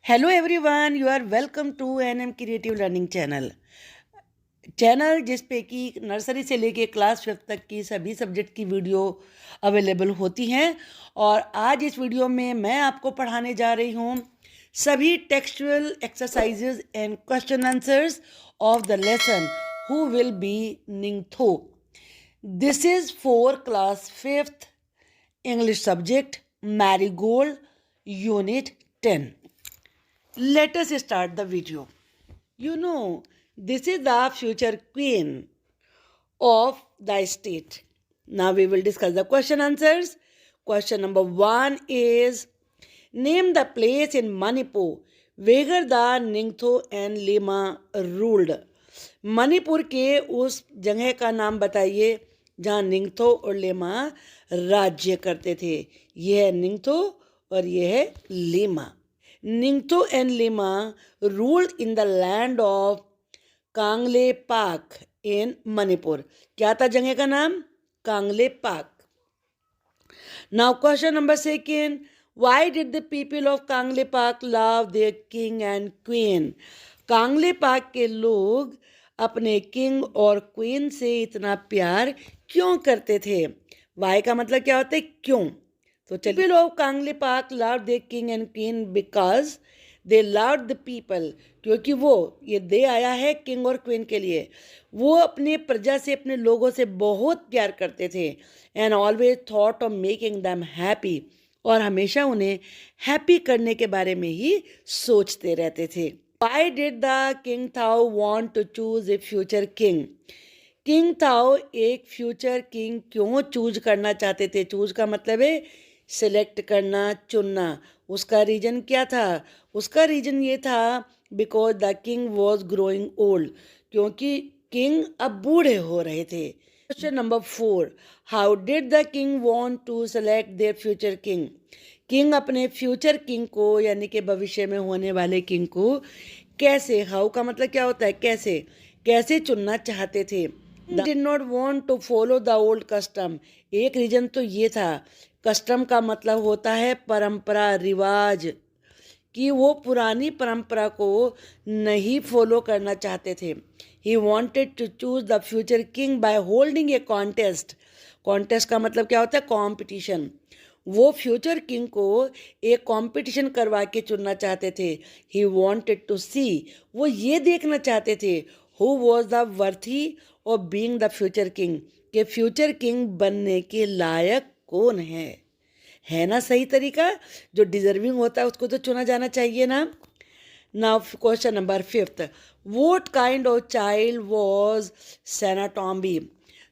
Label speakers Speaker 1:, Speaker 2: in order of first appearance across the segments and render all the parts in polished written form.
Speaker 1: Hello everyone, you are welcome to NM creative learning channel जिस पे कि nursery से लेके क्लास 5 तक की सभी सब्जेक्ट की वीडियो अवेलेबल होती हैं। और आज इस वीडियो में मैं आपको पढ़ाने जा रही हूँ सभी textual exercises and question answers of the lesson who will be Ningthou. This is for class 5th English subject Marigold Unit 10. Let us start the video. This is the future queen of the state. Now we will discuss the question answers. Question number 1 is, name the place in Manipur where the Ningtho and Lima ruled. Manipur के उस जगह का नाम बताइए जहाँ निंगथो और lemma राज्य करते थे। यह है निंगथो और यह है Leima. Ningthou and Leima ruled in the land of Kangleipak in Manipur. क्या था जगह का नाम? Kangleipak. Now question number 2, why did the people of Kangleipak love their king and queen. Kangleipak के लोग अपने किंग और क्वीन से इतना प्यार क्यों करते थे? वाई का मतलब क्या होता है? क्यों। तो चलिए, people of Kangleipak love the king and queen because they love the people. क्योंकि वो, ये दे आया है किंग और क्वीन के लिए, वो अपने प्रजा से, अपने लोगों से बहुत प्यार करते थे। And always thought of making them happy, और हमेशा उन्हें हैप्पी करने के बारे में ही सोचते रहते थे। Why did the King Thao want to choose a future king? King थाओ एक फ्यूचर किंग क्यों चूज करना चाहते थे? चूज का मतलब है सिलेक्ट करना, चुनना। उसका रीजन क्या था? उसका रीजन ये था because the king was growing old, क्योंकि किंग अब बूढ़े हो रहे थे। Question number 4, how did the king want to select their future king. किंग अपने फ्यूचर किंग को, यानी कि भविष्य में होने वाले किंग को कैसे, हाउ का मतलब क्या होता है? कैसे, कैसे चुनना चाहते थे। Did not want to follow the old custom. एक रीजन तो ये था, कस्टम का मतलब होता है परंपरा, रिवाज, कि वो पुरानी परंपरा को नहीं फॉलो करना चाहते थे। He wanted to choose the future king by holding a contest. Contest का मतलब क्या होता है? कॉम्पिटिशन। वो फ्यूचर किंग को एक कंपटीशन करवा के चुनना चाहते थे। ही वांटेड टू सी, वो ये देखना चाहते थे who was the worthy of being the future king, के फ्यूचर किंग बनने के लायक कौन है ना सही तरीका। जो डिजर्विंग होता है उसको तो चुना जाना चाहिए ना। Now question number 5, what kind of child was Sanatombi.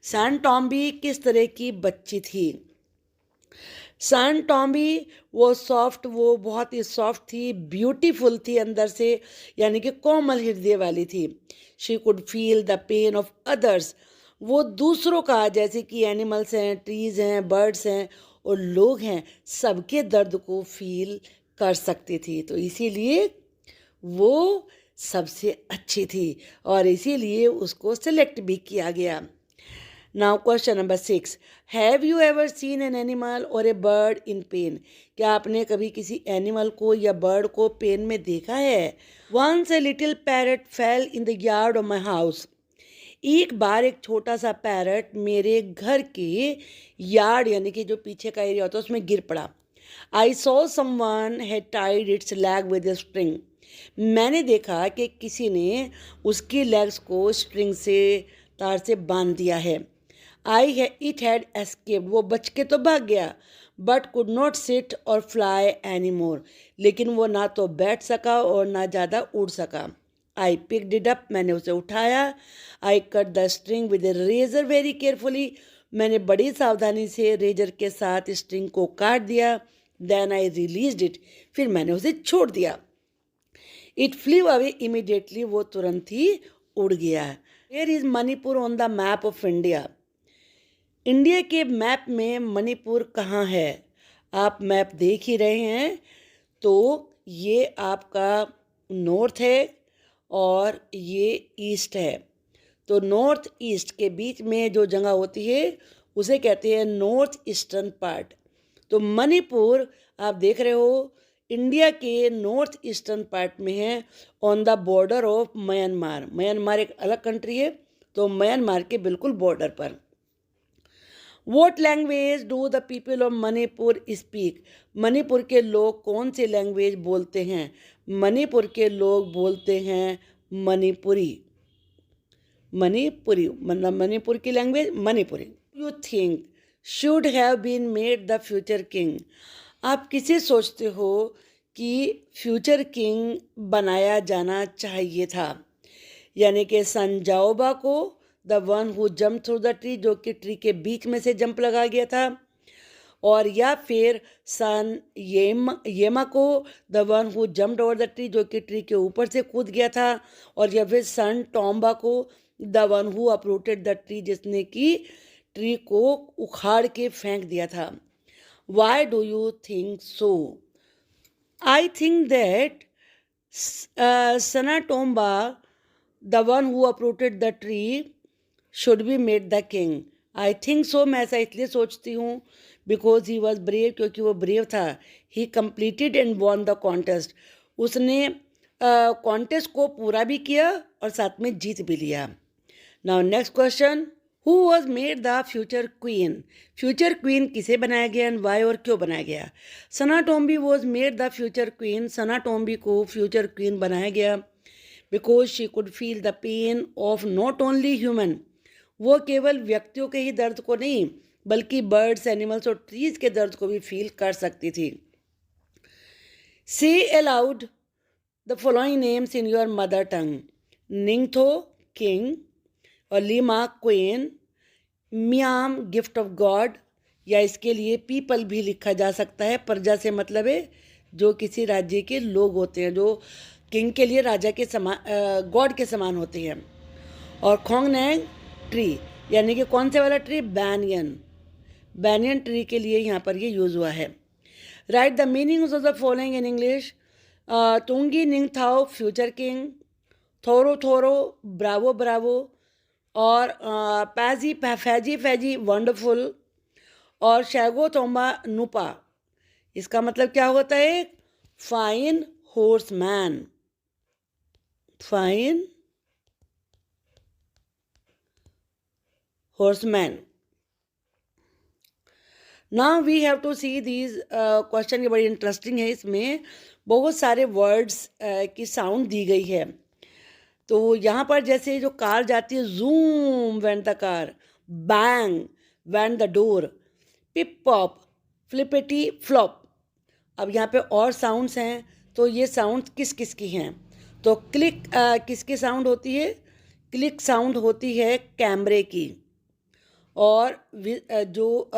Speaker 1: Sanatombi किस तरह की बच्ची थी? सन टॉम्बी वो सॉफ्ट, वो बहुत ही सॉफ्ट थी, ब्यूटीफुल थी अंदर से, यानी कि कोमल हृदय वाली थी। She could feel the pain of others. वो दूसरों का, जैसे कि एनिमल्स हैं, ट्रीज हैं, बर्ड्स हैं और लोग हैं, सबके दर्द को फील कर सकती थी। तो इसीलिए वो सबसे अच्छी थी और इसीलिए उसको सेलेक्ट भी किया गया। Now question number 6, have you ever seen an animal और ए बर्ड इन पेन। क्या आपने कभी किसी एनिमल को या बर्ड को पेन में देखा है? Once a little parrot fell in the yard of my house. एक बार एक छोटा सा पैरट मेरे घर के यार्ड, यानी कि जो पीछे का एरिया होता है, उसमें गिर पड़ा। I saw someone had tied its leg with a string. मैंने देखा कि किसी ने उसकी लेग्स को स्ट्रिंग से, तार से बांध दिया है। इट हैड एस्केप्ड, वो बच के तो भाग गया, बट कुड नॉट सिट और फ्लाई एनी मोर, लेकिन वो ना तो बैठ सका और ना ज़्यादा उड़ सका। आई पिक्ड इट अप, मैंने उसे उठाया। I cut the string with a razor very carefully, मैंने बड़ी सावधानी से रेजर के साथ स्ट्रिंग को काट दिया। देन आई रिलीज्ड इट, फिर मैंने उसे छोड़ दिया। इट फ्लीव अवे इमीडिएटली, वो तुरंत ही उड़ गया। Where is Manipur on the map of India. India के मैप में मणिपुर कहाँ है? आप मैप देख ही रहे हैं, तो ये आपका नॉर्थ है और ये ईस्ट है। तो नॉर्थ ईस्ट के बीच में जो जगह होती है उसे कहते हैं नॉर्थ ईस्टर्न पार्ट। तो मणिपुर आप देख रहे हो, इंडिया के नॉर्थ ईस्टर्न पार्ट में है, on the border of Myanmar. Myanmar एक अलग कंट्री है, तो म्यांमार के बिल्कुल बॉर्डर पर। What language do the people of Manipur speak? Manipur के लोग कौन सी लैंग्वेज बोलते हैं? मणिपुर के लोग बोलते हैं मणिपुरी। मणिपुरी मतलब मणिपुर की language Manipuri. You think should have been made the future king? आप किसे सोचते हो कि फ्यूचर किंग बनाया जाना चाहिए था? यानी कि सन जाओबा को, the one who jump through the tree, जो कि ट्री के बीच में से जंप लगा गया था, और या फिर सन येमा को, the one who jumped over the tree, जो कि ट्री के ऊपर से कूद गया था, और या फिर सन टॉम्बा को, the one who uprooted the tree, जिसने कि ट्री को उखाड़ के फेंक दिया था। Why do you think so? I think that Sanatomba, the one who uprooted the tree, should be made the king. I think so, मैं ऐसा इसलिए सोचती हूँ बिकॉज ही वॉज ब्रेव, क्योंकि वो ब्रेव था। ही completed and won the contest, उसने contest को पूरा भी किया और साथ में जीत भी लिया। Now next question, who was made the future queen? Future queen किसे बनाया गया एंड वाई, और क्यों बनाया गया? Sanatombi was made the future queen. Sanatombi को फ्यूचर क्वीन बनाया गया because she could feel the pain of not only human, वो केवल व्यक्तियों के ही दर्द को नहीं बल्कि बर्ड्स, एनिमल्स और ट्रीज के दर्द को भी फील कर सकती थी। Say aloud the following names in your mother tongue. Ningthou king, और लीमा क्वीन, मियाम गिफ्ट ऑफ गॉड, या इसके लिए पीपल भी लिखा जा सकता है। प्रजा से मतलब है जो किसी राज्य के लोग होते हैं, जो किंग के लिए राजा के समान, गॉड के समान होते हैं। और खोंगनैंग ट्री, यानी कि कौन से वाला ट्री? बैनियन। बैनियन ट्री के लिए यहाँ पर ये यूज़ हुआ है। Write the meanings of the following in English. तुंगी निंगथाओ फ्यूचर किंग, थोरो थोरो ब्रावो ब्रावो, और पैजी फैजी फैजी वंडरफुल, और शैगो तोम्बा नुपा। इसका मतलब क्या होता है? Fine horseman. Fine horseman. Now we have to see these question, ये बड़ी इंटरेस्टिंग है। इसमें बहुत सारे वर्ड्स की साउंड दी गई है। तो यहाँ पर जैसे जो कार जाती है, zoom went the car, bang went the door, pip pop, flippity flop. अब यहाँ पे और साउंड्स हैं, तो ये साउंड किस किस की हैं? तो क्लिक किसकी साउंड होती है? क्लिक साउंड होती है कैमरे की। और जो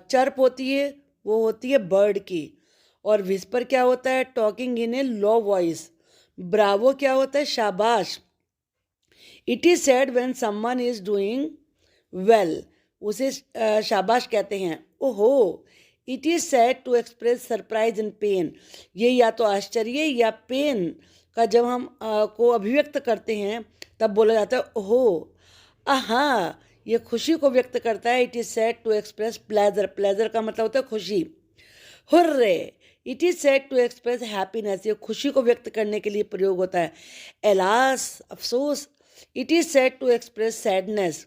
Speaker 1: चर्प होती है वो होती है बर्ड की। और विस्पर क्या होता है? Talking in a low voice. Bravo क्या होता है? शाबाश। It is said when someone is doing well, उसे शाबाश कहते हैं। ओहो। It is said to express surprise and pain, ये या तो आश्चर्य या पेन का जब हम को अभिव्यक्त करते हैं तब बोला जाता है ओहो। आहा, ये खुशी को व्यक्त करता है। It is said to express pleasure, pleasure का मतलब होता है खुशी। Hurray, it is said to express happiness, ये खुशी को व्यक्त करने के लिए प्रयोग होता है। एलास, अफसोस, it is said to express sadness.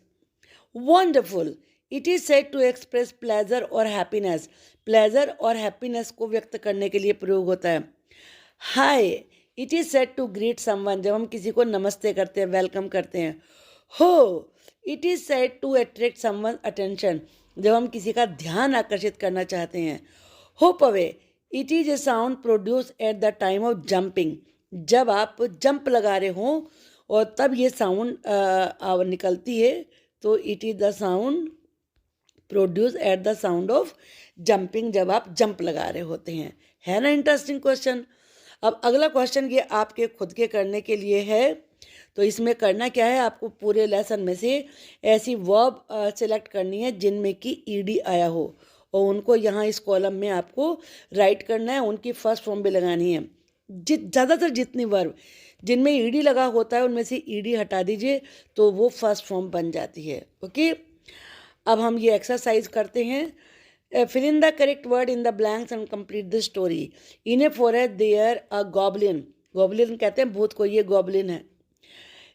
Speaker 1: Wonderful, it is said to express pleasure और हैप्पीनेस, प्लेजर और हैप्पीनेस को व्यक्त करने के लिए प्रयोग होता है। Hi, it is said to greet someone, जब हम किसी को नमस्ते करते हैं, वेलकम करते हैं। Ho, it is said to attract someone attention, जब हम किसी का ध्यान आकर्षित करना चाहते हैं। Hop away, it is a sound produce at the time of jumping, जब आप जंप लगा रहे हो और तब ये साउंड निकलती है, तो it is the sound produce at the sound of jumping, जब आप जंप लगा रहे होते हैं। है ना इंटरेस्टिंग क्वेश्चन। अब अगला क्वेश्चन ये आपके खुद के करने के लिए है। तो इसमें करना क्या है, आपको पूरे लेसन में से ऐसी वर्ब सिलेक्ट करनी है जिनमें कि ईडी आया हो, और उनको यहाँ इस कॉलम में आपको राइट करना है, उनकी फर्स्ट फॉर्म भी लगानी है। ज़्यादातर जितनी वर्ब जिनमें ईडी लगा होता है उनमें से ईडी हटा दीजिए, तो वो फर्स्ट फॉर्म बन जाती है। ओके, अब हम ये एक्सरसाइज करते हैं। fill in the correct word in the blanks and complete the story. In a forest there a goblin. goblin कहते हैं भूत को, ये goblin है.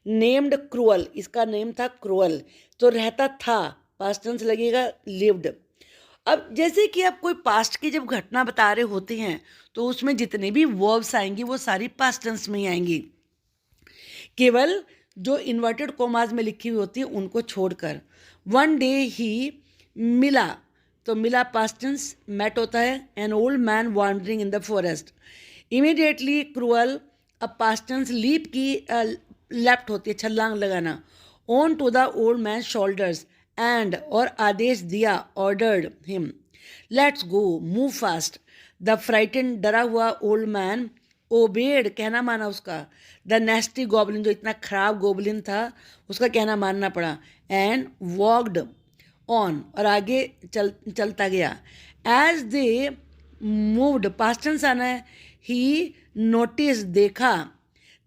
Speaker 1: Named cruel, इसका नेम था cruel. तो रहता था, पास्ट टेंस लगेगा lived. अब जैसे कि आप कोई पास्ट की जब घटना बता रहे होते हैं तो उसमें जितने भी वर्ब्स आएंगी वो सारी पास्ट टेंस में ही आएंगी, केवल जो इन्वर्टेड कोमाज में लिखी हुई होती है उनको छोड़कर. वन डे ही मिला, तो मिला पास्ट टेंस, मेट होता है. An old man wandering in the forest. Immediately cruel, अब पास्ट टेंस लीप की लेफ्ट होती है, छलांग लगाना. On to the old man shoulders and, और आदेश दिया, ordered him, let's go, move fast. The frighten, डरा हुआ ओल्ड मैन, ओबेड, कहना माना उसका. द नेस्टी गॉबलिन, जो इतना खराब गोबलिन था उसका कहना मानना पड़ा. एंड वॉकड ऑन, और आगे चलता गया. As they moved, past tense आना है. ही नोटिस, देखा.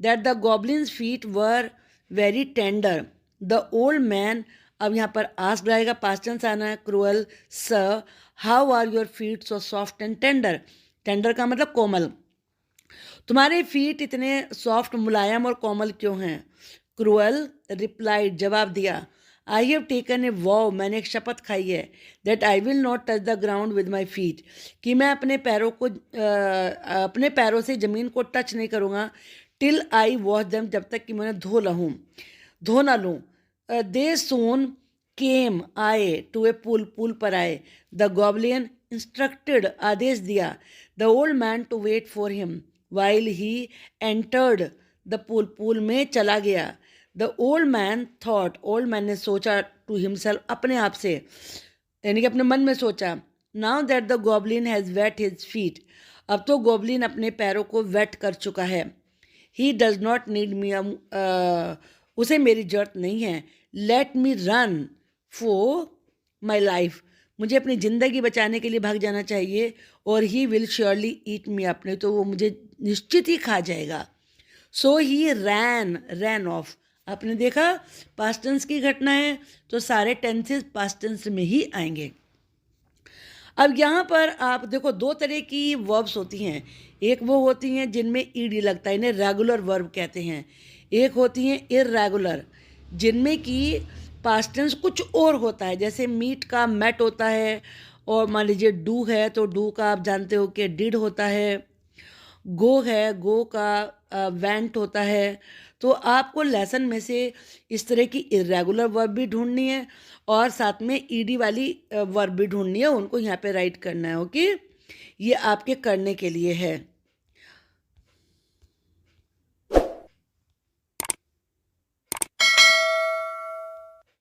Speaker 1: That the goblin's feet were very tender. The old man, अब यहाँ पर आस्क्ड आएगा, पास्ट टेंस आना है. Cruel, sir how are your feet so soft and tender. Tender का मतलब कोमल. तुम्हारे फीट इतने सॉफ्ट, मुलायम और कोमल क्यों हैं. क्रूअल रिप्लाइड, जवाब दिया. I have taken a wow, मैंने एक शपथ खाई है. That I will not touch the ground with my feet, कि मैं अपने पैरों से ज़मीन को टच नहीं करूँगा. टिल आई वॉश देम, जब तक कि मैं धो ना लूँ. दे सोन केम, आए. टू ए पुल पर आए. द गॉबलिन इंस्ट्रक्टेड, आदेश दिया. The old man to wait for him while he entered the pool में चला गया. The old man thought, old man ने सोचा, टू हिमसेल्फ, अपने आप से, यानी कि अपने मन में सोचा. Now that the goblin has wait his feet, अब तो गॉबलिन अपने पैरों को वेट कर चुका है. He does not need me, उसे मेरी जरूरत नहीं है. Let me run for my life, मुझे अपनी ज़िंदगी बचाने के लिए भाग जाना चाहिए. और he will surely eat me up, नहीं तो वो मुझे निश्चित ही खा जाएगा. सो ही रैन ऑफ. आपने देखा पास्ट टेंस की घटना है तो सारे टेंसेस पास्ट टेंस में ही आएंगे. अब यहाँ पर आप देखो, दो तरह की वर्ब्स होती हैं. एक वो होती हैं जिनमें ईडी लगता है, इन्हें रेगुलर वर्ब कहते हैं. एक होती हैं इर्रेगुलर, जिनमें कि पास्ट टेंस कुछ और होता है. जैसे मीट का मेट होता है, और मान लीजिए डू है तो डू का आप जानते हो कि डिड होता है. गो है, गो का वेंट होता है. तो आपको लेसन में से इस तरह की इरेगुलर वर्ब भी ढूंढनी है और साथ में ईडी वाली वर्ब भी ढूंढनी है. उनको यहाँ पे राइट करना है. ओके, ये आपके करने के लिए है.